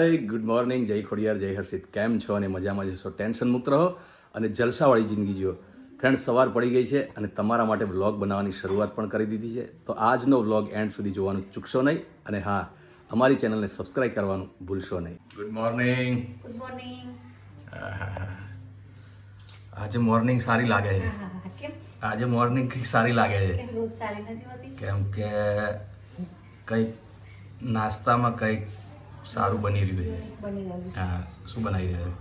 Hi good morning, જય ખોડિયાર, જય હર્ષિત. કેમ છો અને મજામાં જશો? ટેન્શન મુક્ત રહો અને જલસાવાળી જિંદગી જીવો. ફ્રેન્ડ્સ, સવાર પડી ગઈ છે અને તમારા માટે વ્લોગ બનાવવાની શરૂઆત પણ કરી દીધી છે. તો આજનો વ્લોગ એન્ડ સુધી જોવાનું ચૂકશો નહીં અને હા, અમારી ચેનલને સબસ્ક્રાઇબ કરવાનું ભૂલશો નહીં. Good morning. Good morning. આજે મોર્નિંગ સારી લાગે છે. કેમ આજે મોર્નિંગ કંઈક સારી લાગે છે કેમ રોજ ચાલી નથી હોતી? કેમ કે કંઈક નાસ્તામાં કંઈક સારું બની રહ્યું છે. બની રહ્યું છે. હા, શું બનાવી રહ્યા છે?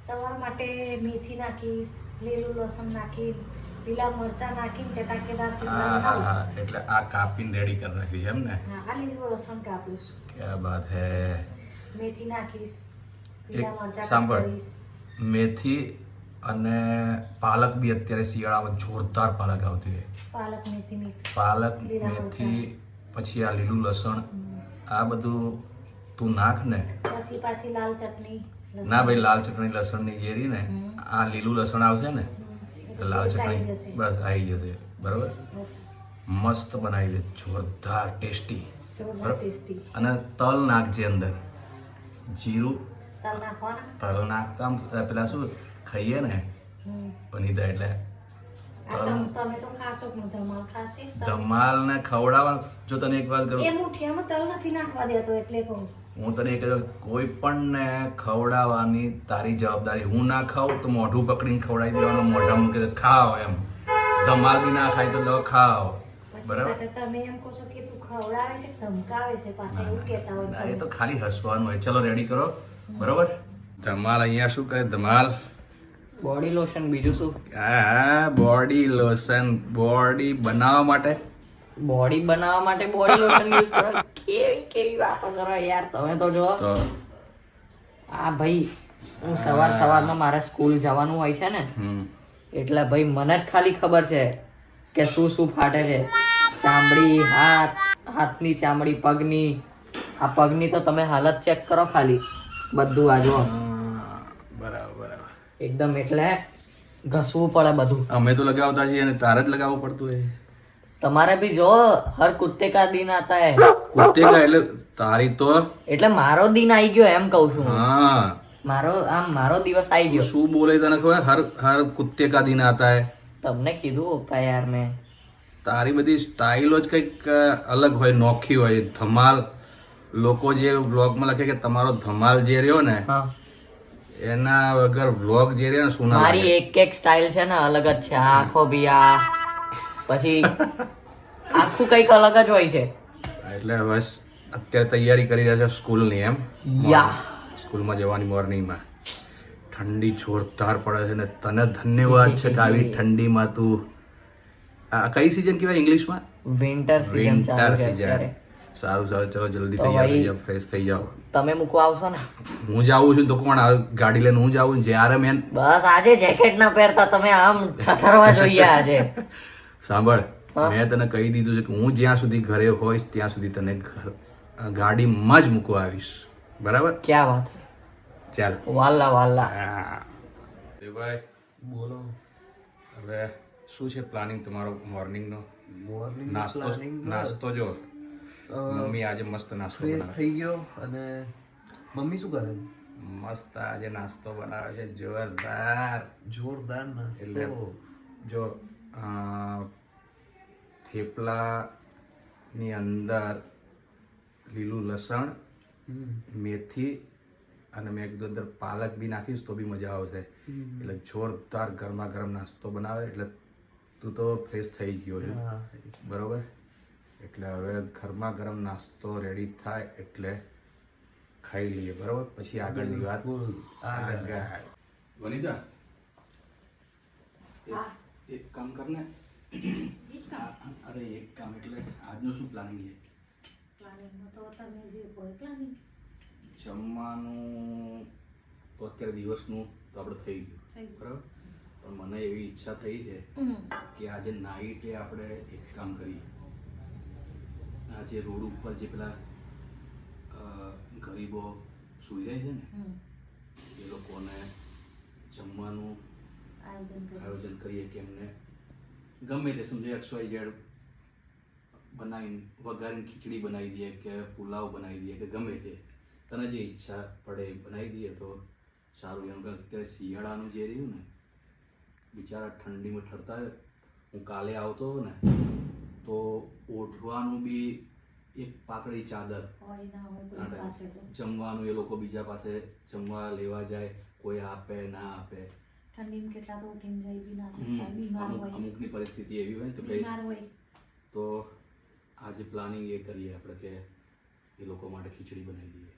તમારા માટે મેથી નાખીશ, લીલું લસણ નાખી, લીલા મરચાં નાખીને ચટાકેદાર થેપલા હા હા બનાવું. હા, એટલે આ કાપીને રેડી કરી નાખ્યું છે એમ ને? હા, આ લીલું લસણ કાપીશ, ક્યાં બાત હે. મેથી નાખીશ, એક લીલા મરચાં સાંભળ, કાપીશ. મેથી અને પાલક બી અત્યારે શિયાળામાં જોરદાર પાલક આવતી છે. પાલક મેથી મિક્સ. પાલક, લીલા મેથી, પછી આ લીલું લસણ, આ બધું તું નાખ ને. પછી પાછી લાલ ચટણી. લસણ. ના ભાઈ, લાલ ચટણી લસણની જે રહી ને, આ લીલું લસણ આવશે ને એટલે લાલ એટલે આવી ચટણી જશે. બસ આવી જશે. બરાબર, મસ્ત બનાવી દે, જોરદાર ટેસ્ટી. જોરદાર ટેસ્ટી. અને તલ નાખજે અંદર, જીરું તલ નાખવાના. તલ નાખતા આમ પેલા શું ખાઈએ ને વનિતા, એટલે આ તમે તો ખાશો પણ ધમાલ ખાશે. ધમાલ ને ખવડાવવા. જો તને એક વાત કરું, એ મુઠિયામાં તલ નથી નાખવા દેતો એટલે કહું. હું તને એક કોઈ પણ ને ખવડાવવાની તારી જવાબદારી. હું ના ખાઉં તો મોઢું પકડીને ખવડાવી દેવાનું, મોઢા મૂકી દે, ખાઓ એમ. ધમાલ બી ના ખાય તો લો ખાઓ. બરાબર. પછી તમે એમ કહો છો કે તું ખવડાવે છે, ધમકાવે છે, પાછા એવું કહેતા હોય. ના, એ તો ખાલી હસવાનું હોય. ચલો રેડી કરો. બરોબર. ધમાલ અહીંયા શું કરે? ધમાલ બોડી લોશન, બીજું શું? હા, બોડી લોશન. બોડી બનાવવા માટે. બોડી બનાવવા માટે બોડી લોશન યુઝ કરો? કેવી કેવી વાતો કરો યાર તમે તો. જો તો આ ભાઈ, હું સવારમાં મારે સ્કૂલ જવાનું હોય છે ને, એટલે ભાઈ મને જ ખાલી ખબર છે કે શું શું ફાટે છે. ચામડી, હાથની ચામડી, પગની. આ પગની તો તમે હાલત ચેક કરો ખાલી. બધું આ જો બરાબર બરાબર. એકદમ, એટલે ઘસવું પડે બધું. અમે તો લગાવતા છીએ અને તારે જ લગાવવું પડતું હોય. તમારે બી જો, હર કુત્તે કા દિન આતા હે. કુત્તે કા એટલે તારી તો. એટલે મારો દિન આવી ગયો એમ કહું છું. હા, મારો દિવસ આવી તું ગયો. શું બોલે તને ખબર? હર હર કુત્તે કા દિન આતા હે. તમને કીધું પપ્પા યાર મેં. તારી બધી સ્ટાઇલો જ કંઈક અલગ હોય, નોખી હોય. ધમાલ, લોકો જે વ્લોગમાં લખે કે તમારો ધમાલ જે રહ્યો ને, હા, એના વગર વ્લોગ જે રહ્યો ને શું ના મારી લાગે. એક સ્ટાઇલ છે ને અલગ જ છે. આખો બી આ પછી આખું કઈક અલગ જ હોય છે. એટલે બસ અત્યારે તૈયારી કરી રહ્યા છે સ્કૂલની એમ? યા. સ્કૂલમાં જવાની મોર્નિંગમાં. ઠંડી જોરદાર પડે છે ને તને ધન્યવાદ છે કે આવી ઠંડીમાં તું. આ કઈ સિઝન કહેવાય ઇંગ્લિશમાં? વિન્ટર સીઝન વિન્ટર ચાલુ છે સિઝન. અત્યારે. સારું સારું, ચલો જલ્દી તો તૈયાર થઈ ભાઈ, જાઓ, ફ્રેશ થઈ જાઓ. તમે મૂકવા આવશો ને? હું જાઉં છું તો કોણ આવે? ગાડી લઈને હું જાઉં જ્યારે મેન. બસ આજે જેકેટ ના પહેરતા તમે આમ થરથરવા જોઈએ આજે. સાંભળ, મેં તને કહી દીધું છે કે હું જ્યાં સુધી ઘરે હોઈશ ત્યાં સુધી તને ગાડીમાં જ મૂકવા આવીશ. બરાબર? ક્યાં વાત હે? ચાલ. વાલ્લા વાલ્લા. હા ભાઈ, બોલો. હવે શું છે પ્લાનિંગ તમારો મોર્નિંગનો? મોર્નિંગ નાસ્તો જો મમ્મી આજે મસ્ત નાસ્તો ફ્રેશ બનાવે. થઈ ગયો અને મમ્મી શું કરે? મસ્ત આજે નાસ્તો બનાવે છે, જોરદાર. જોરદાર એટલે નાસ્તો. જો થેપલાની અંદર લીલું લસણ, મેથી અને મેં કીધું અંદર પાલક બી નાખીશ તો બી મજા આવશે. એટલે જોરદાર ગરમા ગરમ નાસ્તો બનાવે. એટલે તું તો ફ્રેશ થઈ ગયો છે. હા. બરોબર. એટલે હવે ગરમા ગરમ નાસ્તો રેડી થાય એટલે ખાઈ લઈએ. બરોબર, પછી આગળની વાત આગળ. વનિતા, એક કામ કર ને. અરે એક કામ એટલે આજનું શું પ્લાનિંગ છે? પ્લાનિંગમાં તો તમે જે હોય પ્લાનિંગ. જમવાનું તો અત્યારે દિવસનું તો આપણે થઈ ગયું, બરાબર. પણ મને એવી ઈચ્છા થઈ છે કે આજે નાઈટે આપણે એક કામ કરીએ. આજે રોડ ઉપર જે પેલા ગરીબો સૂઈ રહે છે ને, એ લોકોને જમવાનું આયોજન કરીએ કે એમને ગમે તે સમજો XYZ બનાવીને વઘારીને ખીચડી બનાવી દઈએ કે પુલાવ બનાવી દઈએ કે ગમે તે, તને જે ઈચ્છા પડે એ બનાવી દઈએ તો સારું. એમ કે અત્યારે શિયાળાનું જે રહ્યું ને, બિચારા ઠંડીમાં ઠરતા હોય. હું કાલે આવતો હતો ને તો ઓઢવાનું બી એક પાતળી ચાદર, હોય ના હોય કોઈ પાસે તો. જમવાનું એ લોકો બીજા પાસે જમવા લેવા જાય, કોઈ આપે ના આપે. ઠંડીમાં કેટલા તો ઉઠીને જઈ બી ના શકતા, બીમાર હોય. અમુકની પરિસ્થિતિ એવી હોય ને કે ભાઈ, બીમાર હોય. તો આજે પ્લાનિંગ એ કરીએ આપણે કે એ લોકો માટે ખીચડી બનાવી દઈએ.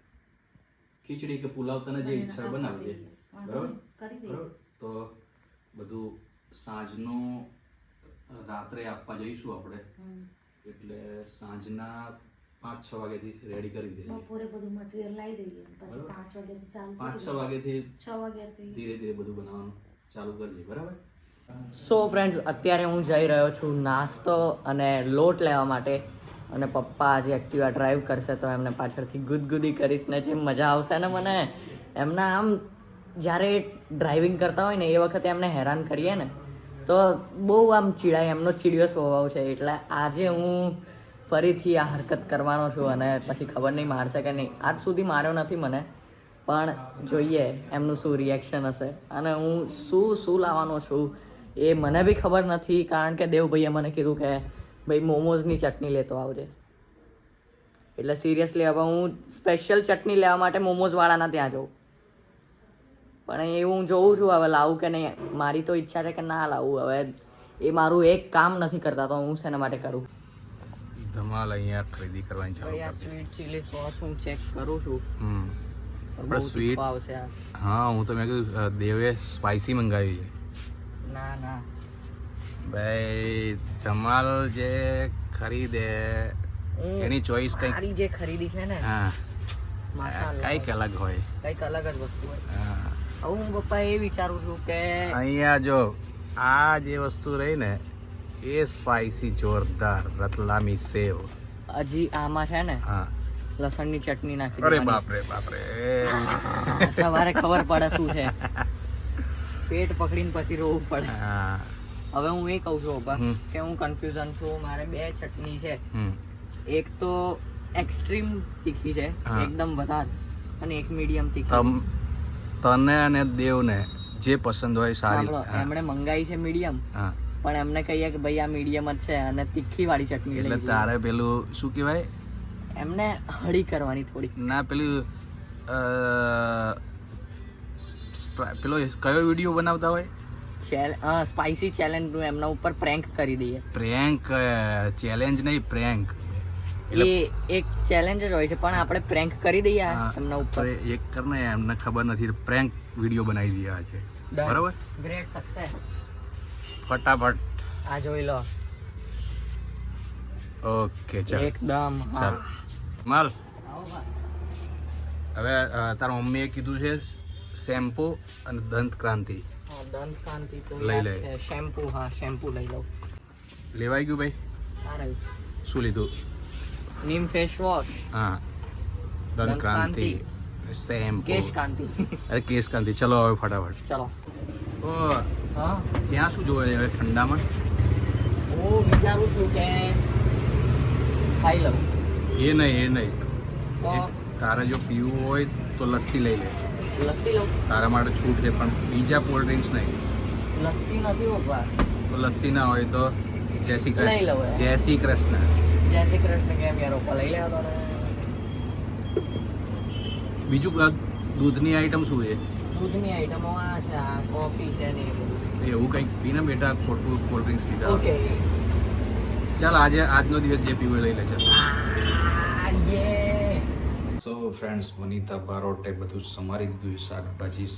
ખીચડી કે પુલાવ તને જે ઈચ્છા હોય બનાવી દે. બરાબર કરી દઈએ. બરાબર. તો બધું સાંજનું રાત્રે આપવા જઈશું આપણે, એટલે સાંજના 5-6 વાગ્યાથી રેડી કરી દઈએ. બપોરે બધું મટીરિયલ લાવી દઈએ, પછી 5 વાગ્યાથી ચાલુ 5-6 વાગ્યાથી 6 વાગ્યાથી ધીરે ધીરે બધું બનાવવાનું ચાલુ કરજે. બરાબર. સો ફ્રેન્ડ્સ, અત્યારે હું જઈ રહ્યો છું નાસ્તો અને લોટ લેવા માટે. અને પપ્પા આજે એક્ટિવા ડ્રાઈવ કરશે તો એમને પાછળથી ગુદગુદી કરીશ ને જે મજા આવશે ને મને. એમના આમ જ્યારે ડ્રાઇવિંગ કરતા હોય ને એ વખતે એમને હેરાન કરીએ ને તો બહુ આમ ચીડાય, એમનો ચીડિયો સ્વભાવ છે. એટલે આજે હું ફરીથી આ હરકત કરવાનો છું અને પછી ખબર નહીં મારશે કે નહીં. આજ સુધી માર્યો નથી મને, પણ જોઈએ એમનું શું રિએક્શન હશે. અને હું શું લાવવાનો છું એ મને બી ખબર નથી, કારણ કે દેવભાઈએ મને કીધું કે ભાઈ મોમોઝની ચટણી લેતો આવજે. એટલે સિરિયસલી હવે હું સ્પેશિયલ ચટણી લેવા માટે મોમોઝવાળાના ત્યાં જાઉં. પણ એ હું જોઉં છું હવે લાવું કે નહીં. મારી તો ઈચ્છા છે કે ના લાવું. હવે એ મારું એક કામ નથી કરતા તો હું શેના માટે કરું. ધમાલ અહીંયા ખરીદી કરવાની ચાલુ ભાઈ આ કરી. સ્વીટ ચીલી સોસ હું ચેક કરું છું. આપણે બહુ સ્વીટ, તીખું આવશે આ. હા હું તો મેં કીધું દેવે સ્પાઇસી મંગાવી છે. ના ભાઈ ધમાલ જે ખરીદે એની ચોઈસ કંઈક, મારી જે ખરીદી છે ને હા માશાઅલ્લાહ, કંઈક અલગ હોય. કંઈક અલગ જ વસ્તુ હોય. હા. હવે હું પપ્પા એ વિચારું છું કે અહીંયા જો આ જે વસ્તુ રહી ને એ સ્પાઇસી જોરદાર રતલામી સેવ. હજી આમાં છે ને હા. લસણની ચટણી નાખી અરે દેવાની. બાપરે. સવારે ખબર પડે શું છે. પેટ પકડીને પછી રોવું પડે. હા. હવે હું એ કહું છું પપ્પા કે હું કન્ફ્યુઝન છું. મારે 2 ચટણી છે. એક તો એક્સ્ટ્રીમ તીખી છે, હા. એકદમ વધારે, અને એક મીડિયમ તીખી. તને અને દેવને જે પસંદ હોય સારી. સાંભળો, એમણે મંગાઈ છે મીડિયમ, હા. પણ એમને કહીએ કે ભાઈ આ મીડિયમ જ છે અને તીખી વાળી ચટણી એટલે લઈ તારે પેલું શું કહેવાય, એમને હળી કરવાની થોડી. ના પેલું પેલો કયો વિડીયો બનાવતા હોય, સ્પાઇસી ચેલેન્જ નું એમના ઉપર પ્રેન્ક કરી દઈએ. પ્રેન્ક ચેલેન્જ નહીં, પ્રેન્ક. એ એક ચેલેન્જ જ હોય છે, પણ આપણે પ્રેન્ક કરી દઈએ એમના ઉપર. એક કરને એમને ખબર નથી, પ્રેન્ક વિડીયો બનાવી દઈએ આજે. બરોબર. Great success. ફટાફટ આ જોઈ લો. ઓકે ચાલ એકદમ ચાલ માલ. આવો બા. હવે તારા મમ્મીએ કીધું છે શેમ્પુ અને દંત ક્રાંતિ દંત કાંતિ તો લઈ યાદ લે. છે. શેમ્પુ, હા શેમ્પુ લઈ લઉં. લેવાઈ ગયું ભાઈ. આ રહ્યું. શું લીધું? નીમ ફેસ વોશ, હા, દંત ક્રાંતિ, શેમ્પુ, કેશ કાંતિ. અરે કેશ ક્રાંતિ. ચલો હવે ફટાફટ. ચલો. ઓ હા, ત્યાં શું જોવે હવે ઠંડામાં? હું વિચારું છું કે ખાઈ લઉં. એ નહીં તો તારે જો પીવું હોય તો લસ્સી લઈ લે, લસ્સી લઉં. તારા માટે છૂટ છે. પણ બીજા કોલ્ડ ડ્રિંક્સ નહીં. લસ્સી નથી હોવા. તો લસ્સી ના હોય તો જય શ્રી લઈ લઉં કૃષ્ણ. હવે. જય શ્રી કૃષ્ણ. જય શ્રી કૃષ્ણ કેમ યાર, ઓપા લઈ લેવા તો. બીજું દૂધની આઈટમ શું છે? દૂધની આઈટમો આ છે, આ કોફી છે ને એ બધું. એવું કંઈક પીને બેટા, ખોટું કોલ્ડ ડ્રિંક્સ પીતા. ઓકે. ચાલ આજનો દિવસ જે પીવું એ લઈ લે. ચાલ. સો ફ્રેન્ડ્સ, વનિતા બારોટે બધું સમારી દીધું છે. શાકભાજી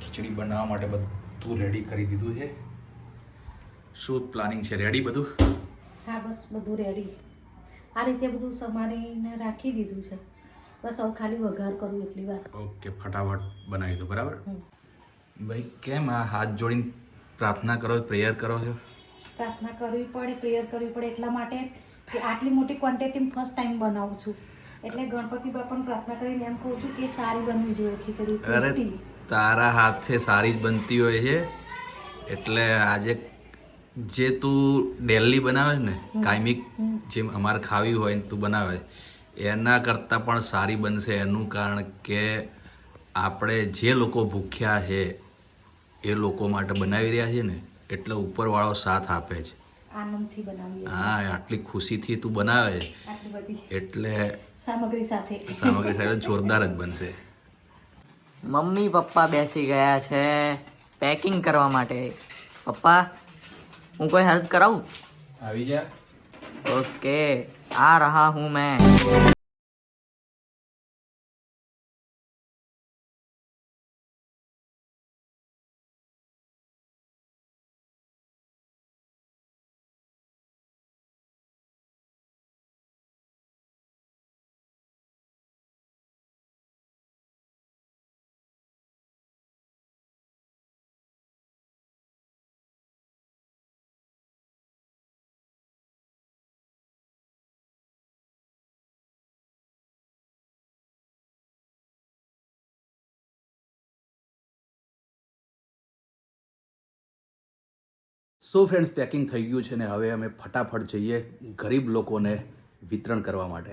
ખીચડી બનાવવા માટે બધું રેડી કરી દીધું છે. શું પ્લાનિંગ છે? રેડી બધું? હા બસ બધું રેડી. આ રીતે બધું સમારીને રાખી દીધું છે. બસ હવે ખાલી વઘાર કરું એટલી વાર. ઓકે, ફટાફટ બનાવી દો. બરાબર. ભાઈ કેમ આ હાથ જોડીને પ્રાર્થના કરો, પ્રેયર કરો છો? પ્રાર્થના કરવી પડે, પ્રેયર કરવી પડે એટલા માટે કે આટલી મોટી ક્વોન્ટિટી ફર્સ્ટ ટાઈમ બનાવું છું. એટલે ગણપતિ બાપાને પ્રાર્થના કરીને એમ કહું છું કે સારી બનવી જોઈએ ખીચડી. અરે તારા હાથે સારી જ બનતી હોય છે. એટલે આજે જે તું ડેલી બનાવે ને, કાયમિક જેમ અમારે ખાવી હોય ને તું બનાવે, એના કરતાં પણ સારી બનશે એનું કારણ કે આપણે જે લોકો ભૂખ્યા છે એ લોકો માટે બનાવી રહ્યા છીએ ને એટલે ઉપરવાળો સાથ આપે છે. આનંદથી બનાવીએ હા, આટલી ખુશીથી તું બનાવે આટલી બધી એટલે સામગ્રી સાથે. સામગ્રી સાથે જોરદાર જ બનશે. મમ્મી પપ્પા બેસી ગયા છે પેકિંગ કરવા માટે. પપ્પા, હું કોઈ હેલ્પ કરાવું? આવી જા. ઓકે, આ રહા હું मैं. સો ફ્રેન્ડ્સ, પેકિંગ થઈ ગયું છે ને હવે અમે ફટાફટ જઈએ ગરીબ લોકોને વિતરણ કરવા માટે.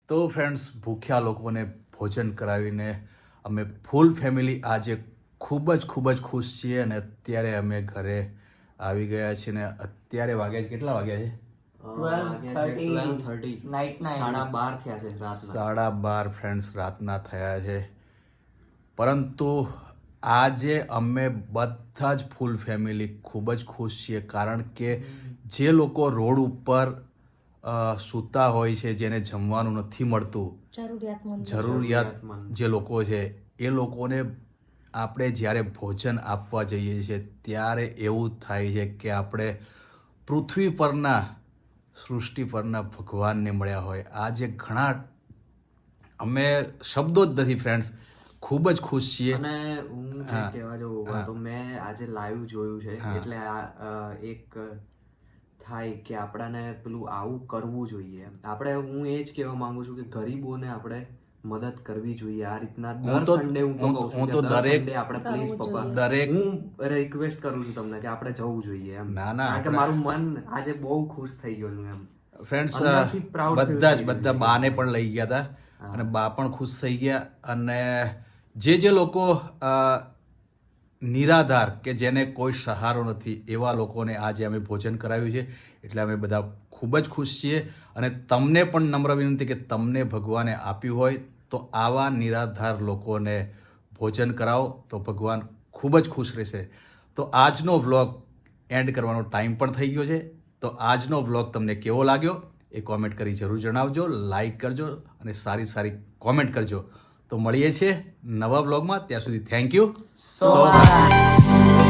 તો ફ્રેન્ડ્સ, ભૂખ્યા લોકોને ભોજન કરાવીને અમે ફૂલ ફેમિલી આજે ખૂબ જ ખુશ છીએ અને અત્યારે અમે ઘરે આવી ગયા છીએ ને અત્યારે વાગ્યા છે, કેટલા વાગ્યા છે? 12:30 નાઇટના 12:30 થયા છે રાતના. 12:30 ફ્રેન્ડ્સ રાતના થયા છે. પરંતુ આજે અમે બધા જ ફૂલ ફેમિલી ખૂબ જ ખુશ છીએ કારણ કે જે લોકો રોડ ઉપર સૂતા હોય છે, જેને જમવાનું નથી મળતું, જરૂરિયાત જે લોકો છે એ લોકોને આપણે જ્યારે ભોજન આપવા જઈએ છીએ ત્યારે એવું થાય છે કે આપણે પૃથ્વી પરના, સૃષ્ટિ પરના ભગવાનને મળ્યા હોય. આજે ઘણા અમે શબ્દો જ નથી ફ્રેન્ડ્સ, ખૂબ જ ખુશ છીએ. અને હું જે કહેવા જવું તો મેં આજે લાઈવ જોયું છે એટલે આ એક થાય કે આપણાને પેલું આવું કરવું જોઈએ. આપણે હું એ જ કહેવા માંગુ છું કે ગરીબોને આપણે મદદ કરવી જોઈએ. આ રીતના દર સન્ડે હું તો કહું છું કે દર સન્ડે આપણે પ્લીઝ પપ્પા, હું રિક્વેસ્ટ કરું છું તમને કે આપણે જવું જોઈએ એમ. કારણ કે મારું મન આજે બહુ ખુશ થઈ ગયું એમ. ફ્રેન્ડ્સ, બધા બાને પણ લઈ ગયા હતા અને બા પણ ખુશ થઈ ગયા. અને જે લોકો નિરાધાર કે જેને કોઈ સહારો નથી એવા લોકોને આજે અમે ભોજન કરાવ્યું છે એટલે અમે બધા ખૂબ જ ખુશ છીએ. અને તમને પણ નમ્ર વિનંતી કે તમને ભગવાને આપ્યું હોય તો આવા નિરાધાર લોકોને ભોજન કરાવો તો ભગવાન ખૂબ જ ખુશ રહેશે. તો આજનો વ્લોગ એન્ડ કરવાનો ટાઈમ પણ થઈ ગયો છે. તો આજનો વ્લોગ તમને કેવો લાગ્યો એ કોમેન્ટ કરી જરૂર જણાવજો, લાઈક કરજો અને સારી સારી કોમેન્ટ કરજો. તો મળીએ છીએ નવા વ્લોગમાં. ત્યાં સુધી થેન્ક યુ સો મચ.